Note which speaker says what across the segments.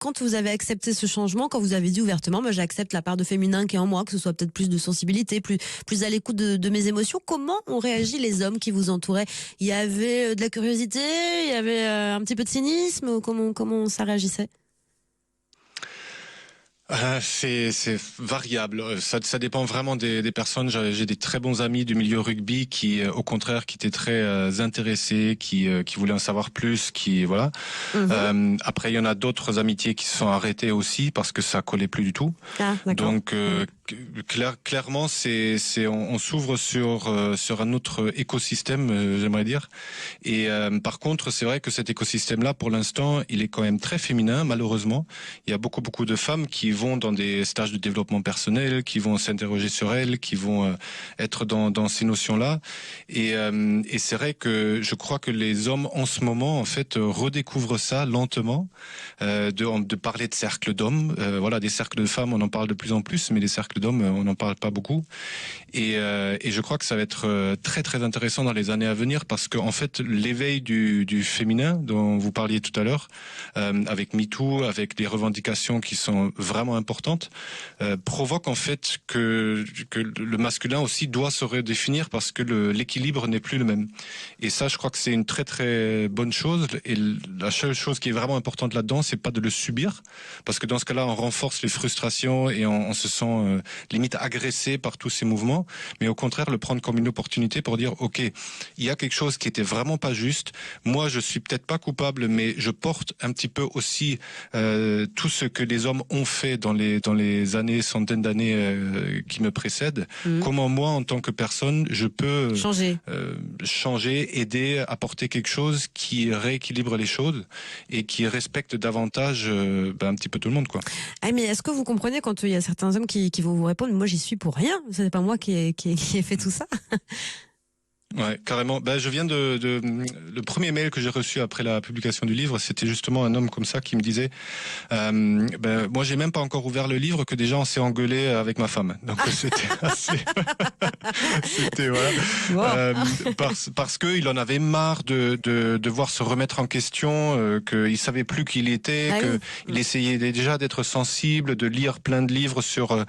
Speaker 1: quand vous avez accepté ce changement, quand vous avez dit ouvertement, moi j'accepte la part de féminin qui est en moi, que ce soit peut-être plus de sensibilité, plus à l'écoute de mes émotions, comment ont réagi les hommes qui vous entouraient? Il y avait de la curiosité, il y avait un petit peu de cynisme, comment ça réagissait?
Speaker 2: C'est variable. Ça dépend vraiment des personnes. J'ai des très bons amis du milieu rugby qui, au contraire, qui étaient très intéressés, qui voulaient en savoir plus, qui voilà. Après, il y en a d'autres amitiés qui se sont arrêtées aussi parce que ça collait plus du tout.
Speaker 1: Ah, d'accord.
Speaker 2: Donc clairement, on s'ouvre sur un autre écosystème, j'aimerais dire. Et par contre, c'est vrai que cet écosystème-là, pour l'instant, il est quand même très féminin, malheureusement. Il y a beaucoup de femmes qui vont dans des stages de développement personnel, qui vont s'interroger sur elles, qui vont être dans ces notions-là. Et c'est vrai que je crois que les hommes, en ce moment, en fait, redécouvrent ça lentement, de parler de cercles d'hommes. Voilà, des cercles de femmes, on en parle de plus en plus, mais des cercles d'hommes, on n'en parle pas beaucoup. Et je crois que ça va être très très intéressant dans les années à venir parce que en fait l'éveil du féminin dont vous parliez tout à l'heure, avec MeToo, avec des revendications qui sont vraiment importantes, provoque en fait que le masculin aussi doit se redéfinir parce que l'équilibre n'est plus le même. Et ça, je crois que c'est une très très bonne chose. Et la seule chose qui est vraiment importante là-dedans, c'est pas de le subir, parce que dans ce cas-là, on renforce les frustrations et on se sent limite agressé par tous ces mouvements, mais au contraire le prendre comme une opportunité pour dire ok, il y a quelque chose qui était vraiment pas juste, moi je suis peut-être pas coupable, mais je porte un petit peu aussi tout ce que les hommes ont fait dans les années, centaines d'années qui me précèdent. Comment moi en tant que personne je peux changer, aider, apporter quelque chose qui rééquilibre les choses et qui respecte davantage un petit peu tout le monde, quoi.
Speaker 1: Ah, mais est-ce que vous comprenez quand il y a certains hommes qui vont vous répondre, moi j'y suis pour rien, c'est pas moi qui ai fait tout ça?
Speaker 2: Ouais, carrément. Je viens le premier mail que j'ai reçu après la publication du livre, c'était justement un homme comme ça qui me disait, moi j'ai même pas encore ouvert le livre que déjà on s'est engueulé avec ma femme. Donc c'était assez, c'était voilà, parce que il en avait marre de devoir se remettre en question, qu'il savait plus qui il était, il essayait déjà d'être sensible, de lire plein de livres sur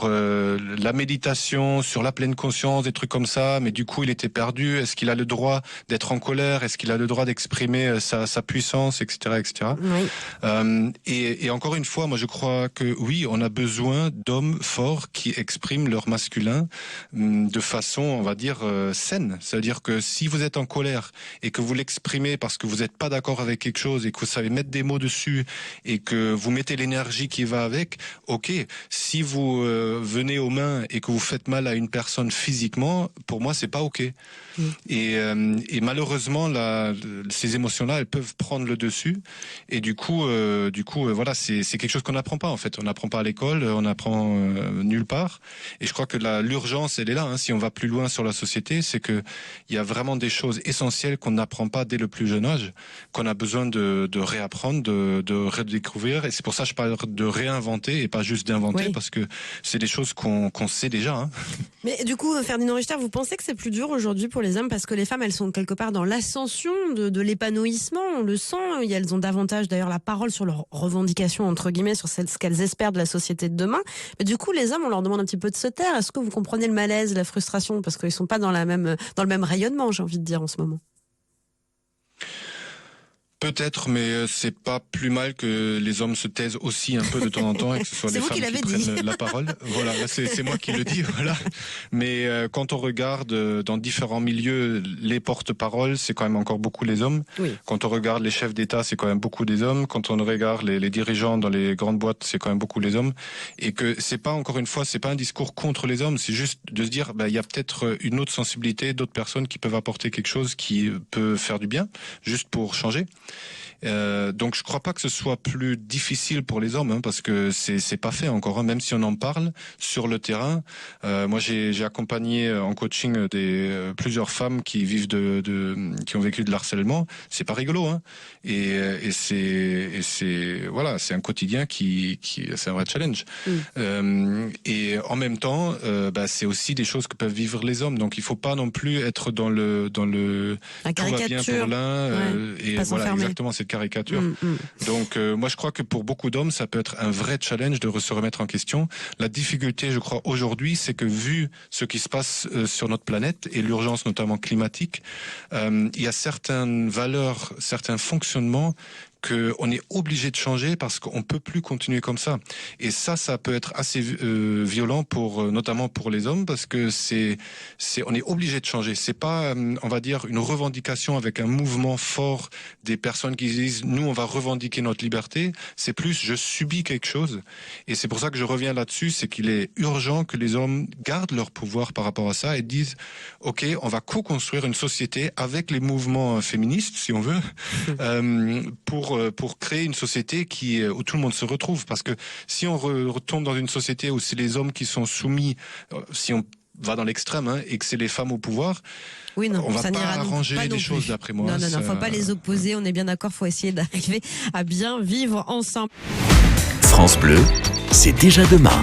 Speaker 2: la méditation, sur la pleine conscience, des trucs comme ça, mais du coup il était perdu. Est-ce qu'il a le droit d'être en colère? Est-ce qu'il a le droit d'exprimer sa puissance, etc., etc. Oui. Et encore une fois, moi je crois que oui, on a besoin d'hommes forts qui expriment leur masculin de façon, on va dire, saine. C'est-à-dire que si vous êtes en colère et que vous l'exprimez parce que vous n'êtes pas d'accord avec quelque chose et que vous savez mettre des mots dessus et que vous mettez l'énergie qui va avec, ok. Si vous venez aux mains et que vous faites mal à une personne physiquement, pour moi c'est pas ok. Et malheureusement ces émotions-là, elles peuvent prendre le dessus. Et du coup, voilà, c'est quelque chose qu'on n'apprend pas en fait. On n'apprend pas à l'école, on apprend nulle part. Et je crois que l'urgence, elle est là. Si on va plus loin sur la société, c'est que il y a vraiment des choses essentielles qu'on n'apprend pas dès le plus jeune âge, qu'on a besoin de réapprendre, de redécouvrir. Et c'est pour ça que je parle de réinventer et pas juste d'inventer, parce que c'est des choses qu'on sait déjà.
Speaker 1: Mais du coup, Ferdinand Richter, vous pensez que c'est plus dur aujourd'hui pour les hommes parce que les femmes, elles sont quelque part dans l'ascension de l'épanouissement, on le sent, elles ont davantage d'ailleurs la parole sur leurs revendications, entre guillemets, sur ce qu'elles espèrent de la société de demain. Mais du coup, les hommes, on leur demande un petit peu de se taire. Est-ce que vous comprenez le malaise, la frustration? Parce qu'ils sont pas dans le même rayonnement, j'ai envie de dire, en ce moment.
Speaker 2: Peut-être, mais c'est pas plus mal que les hommes se taisent aussi un peu de temps en temps et que ce soit les femmes qui prennent la parole. Voilà, c'est moi qui le dis, voilà. Mais quand on regarde dans différents milieux, les porte-paroles, c'est quand même encore beaucoup les hommes. Oui. Quand on regarde les chefs d'État, c'est quand même beaucoup des hommes. Quand on regarde les dirigeants dans les grandes boîtes, c'est quand même beaucoup les hommes. Et que c'est pas, encore une fois, c'est pas un discours contre les hommes, c'est juste de se dire, il y a peut-être une autre sensibilité, d'autres personnes qui peuvent apporter quelque chose qui peut faire du bien, juste pour changer. Donc je crois pas que ce soit plus difficile pour les hommes, parce que c'est pas fait encore, même si on en parle sur le terrain. Moi j'ai accompagné en coaching plusieurs femmes qui vivent qui ont vécu de l'harcèlement. C'est pas rigolo, et c'est voilà, c'est un quotidien qui c'est un vrai challenge. Et en même temps, c'est aussi des choses que peuvent vivre les hommes. Donc il faut pas non plus être dans le
Speaker 1: la
Speaker 2: tout va bien pour l'un et voilà, exactement cette caricature. Donc moi je crois que pour beaucoup d'hommes ça peut être un vrai challenge de se remettre en question. La difficulté je crois aujourd'hui c'est que vu ce qui se passe sur notre planète et l'urgence notamment climatique, il y a certaines valeurs, certains fonctionnements qu'on est obligé de changer parce qu'on peut plus continuer comme ça. Et ça peut être assez violent notamment pour les hommes parce que on est obligé de changer. C'est pas, on va dire, une revendication avec un mouvement fort des personnes qui disent nous on va revendiquer notre liberté. C'est plus je subis quelque chose. Et c'est pour ça que je reviens là-dessus, c'est qu'il est urgent que les hommes gardent leur pouvoir par rapport à ça et disent ok, on va co-construire une société avec les mouvements féministes si on veut pour créer une société où tout le monde se retrouve. Parce que si on retombe dans une société où c'est les hommes qui sont soumis, si on va dans l'extrême, et que c'est les femmes au pouvoir,
Speaker 1: oui, non,
Speaker 2: on va
Speaker 1: ça
Speaker 2: pas
Speaker 1: n'ira
Speaker 2: arranger
Speaker 1: pas
Speaker 2: les choses d'après moi.
Speaker 1: Non, faut pas les opposer, on est bien d'accord, faut essayer d'arriver à bien vivre ensemble.
Speaker 3: France Bleu, c'est déjà demain.